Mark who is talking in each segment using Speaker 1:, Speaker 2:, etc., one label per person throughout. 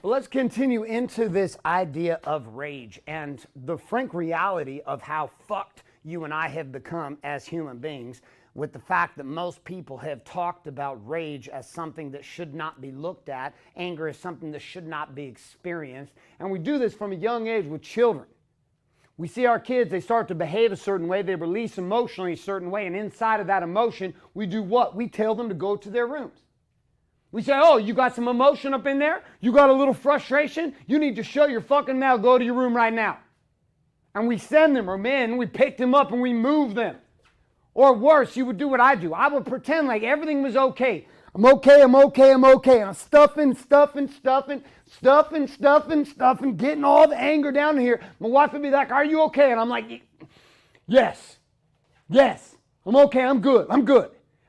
Speaker 1: Well, let's continue into this idea of rage and the frank reality of how fucked you and I have become as human beings, with the fact that most people have talked about rage as something that should not be looked at, anger is something that should not be experienced, and we do this from a young age with children. We see our kids, they start to behave a certain way, they release emotionally a certain way, and inside of that emotion, we do what? We tell them to go to their rooms. We say, oh, you got some emotion up in there? You got a little frustration? You need to shut your fucking mouth, go to your room right now. And we send them, or men, we pick them up and we move them. Or worse, you would do what I do. I would pretend like everything was okay. I'm okay. And I'm stuffing, getting all the anger down here. My wife would be like, are you okay? And I'm like, yes, I'm okay, I'm good.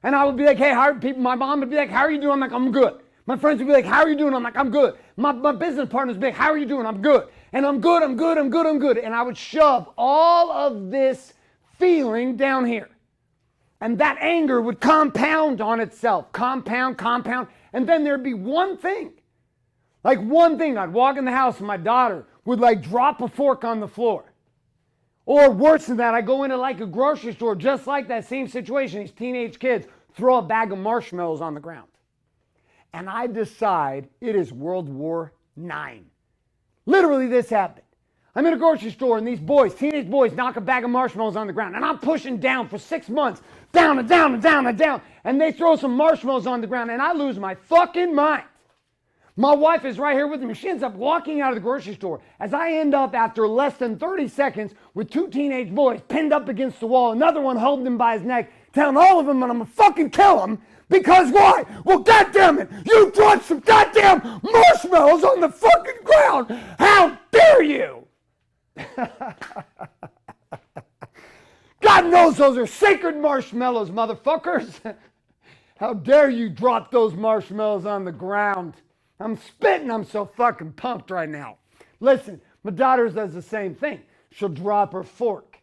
Speaker 1: And I would be like, hey, my mom would be like, how are you doing? I'm like, I'm good. My friends would be like, how are you doing? I'm like, I'm good. My business partners would be like, how are you doing? I'm good. And I'm good. And I would shove all of this feeling down here. And that anger would compound on itself. Compound. And then there'd be one thing. I'd walk in the house and my daughter would drop a fork on the floor. Or worse than that, I go into a grocery store, just like that same situation. These teenage kids throw a bag of marshmallows on the ground. And I decide it is World War IX. Literally, this happened. I'm in a grocery store and these boys, teenage boys, knock a bag of marshmallows on the ground. And I'm pushing down for 6 months, down. And they throw some marshmallows on the ground and I lose my fucking mind. My wife is right here with me. She ends up walking out of the grocery store as I end up, after less than 30 seconds, with 2 teenage boys pinned up against the wall, another one holding him by his neck, telling all of them that I'm gonna fucking kill him. Because why? Well, goddammit, you dropped some goddamn marshmallows on the fucking ground. How dare you? God knows those are sacred marshmallows, motherfuckers. How dare you drop those marshmallows on the ground? I'm spitting. I'm so fucking pumped right now. Listen, my daughter does the same thing. She'll drop her fork.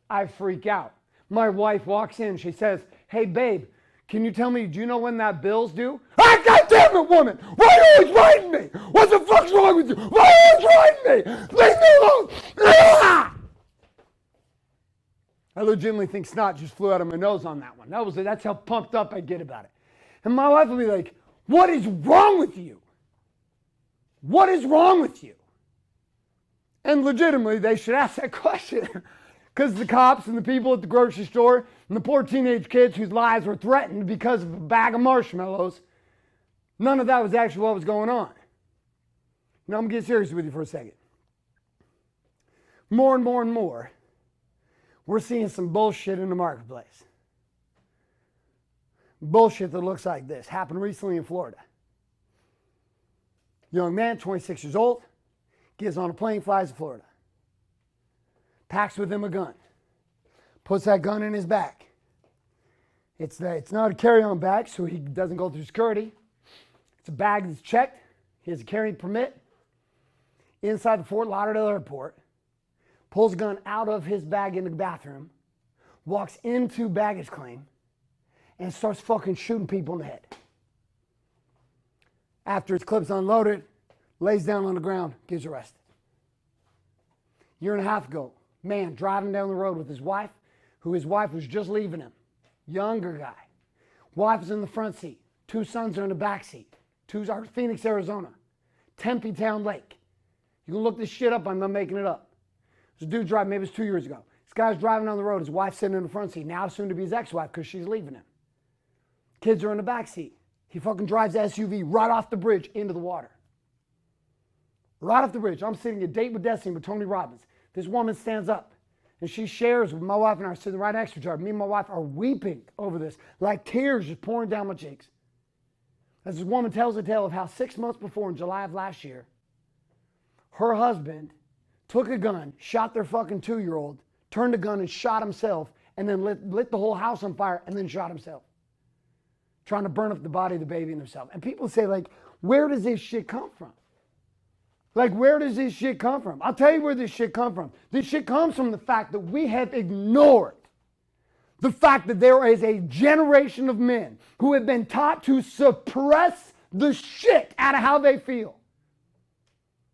Speaker 1: I freak out. My wife walks in. She says, hey, babe, can you tell me, do you know when that bill's due? Ah, goddamn it, woman! Why are you always writing me? What the fuck's wrong with you? Why are you always writing me? Leave me alone! Ah! I legitimately think snot just flew out of my nose on that one. That's how pumped up I get about it. And my wife will be like, what is wrong with you? What is wrong with you? And legitimately, they should ask that question. Because the cops and the people at the grocery store and the poor teenage kids whose lives were threatened because of a bag of marshmallows, none of that was actually what was going on. Now, I'm going to get serious with you for a second. More and more, we're seeing some bullshit in the marketplace. Bullshit that looks like this. Happened recently in Florida. Young man, 26 years old, gets on a plane, flies to Florida. Packs with him a gun. Puts that gun in his bag. It's not a carry-on bag, so he doesn't go through security. It's a bag that's checked. He has a carrying permit. Inside the Fort Lauderdale airport. Pulls a gun out of his bag in the bathroom. Walks into baggage claim. And starts fucking shooting people in the head. After his clip's unloaded, lays down on the ground, gets arrested. A year and a half ago, man driving down the road with his wife, who his wife was just leaving him. Younger guy. Wife is in the front seat. 2 sons are in the back seat. Phoenix, Arizona. Tempe Town Lake. You can look this shit up, I'm not making it up. There's a dude driving, maybe it was 2 years ago. This guy's driving down the road, his wife's sitting in the front seat, now soon to be his ex-wife because she's leaving him. Kids are in the back seat. He fucking drives the SUV right off the bridge into the water. Right off the bridge. I'm sitting at Date with Destiny with Tony Robbins. This woman stands up and she shares with my wife and I are sitting right next to each other. Me and my wife are weeping over this, like tears just pouring down my cheeks. As this woman tells a tale of how 6 months before, in July of last year, her husband took a gun, shot their fucking 2-year-old, turned the gun and shot himself, and then lit the whole house on fire and then shot himself. Trying to burn up the body of the baby and himself. And people say, where does this shit come from? Where does this shit come from? I'll tell you where this shit comes from. This shit comes from the fact that we have ignored the fact that there is a generation of men who have been taught to suppress the shit out of how they feel.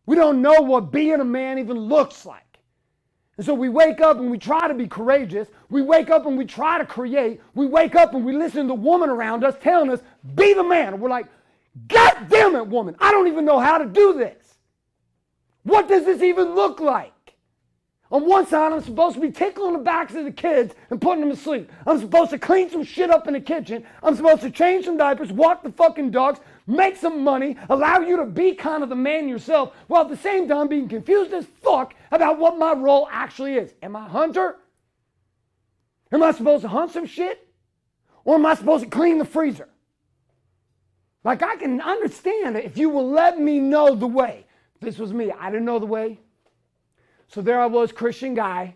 Speaker 1: We don't know what being a man even looks like. And so we wake up and we try to be courageous. We wake up and we try to create. We wake up and we listen to the woman around us telling us, be the man. And we're like, God damn it, woman. I don't even know how to do this. What does this even look like? On one side, I'm supposed to be tickling the backs of the kids and putting them to sleep. I'm supposed to clean some shit up in the kitchen. I'm supposed to change some diapers, walk the fucking dogs, make some money, allow you to be kind of the man yourself, while at the same time being confused as fuck about what my role actually is. Am I a hunter? Am I supposed to hunt some shit? Or am I supposed to clean the freezer? Like, I can understand it if you will let me know the way. This was me. I didn't know the way. So there I was, Christian guy,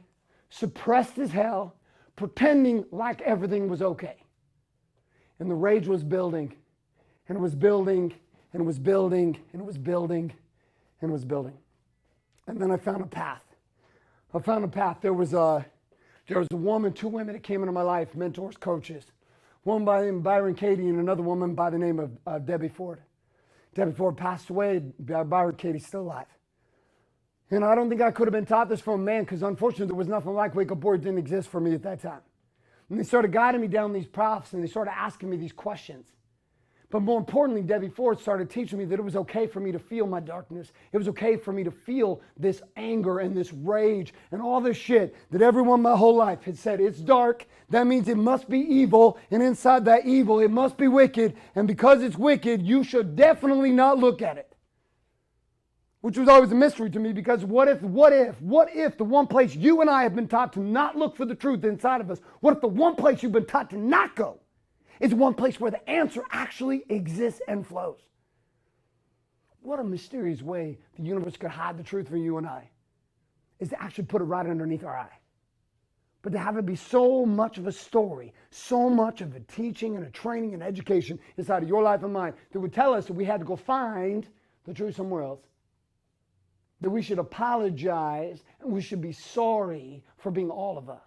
Speaker 1: suppressed as hell, pretending like everything was okay. And the rage was building, and it was building, and it was building, and it was building, and it was building. And then I found a path. There was a woman, two women that came into my life, mentors, coaches. One by the name of Byron Katie and another woman by the name of Debbie Ford. Debbie Ford passed away. Byron Katie's still alive. And I don't think I could have been taught this from a man, because unfortunately there was nothing like Wake Up Boy. It didn't exist for me at that time. And they started guiding me down these paths, and they started asking me these questions. But more importantly, Debbie Ford started teaching me that it was okay for me to feel my darkness. It was okay for me to feel this anger and this rage and all this shit that everyone my whole life had said, it's dark, that means it must be evil, and inside that evil it must be wicked, and because it's wicked, you should definitely not look at it. Which was always a mystery to me, because what if the one place you and I have been taught to not look for the truth inside of us, what if the one place you've been taught to not go is one place where the answer actually exists and flows? What a mysterious way the universe could hide the truth from you and I, is to actually put it right underneath our eye. But to have it be so much of a story, so much of a teaching and a training and education inside of your life and mine, that would tell us that we had to go find the truth somewhere else. That we should apologize and we should be sorry for being all of us.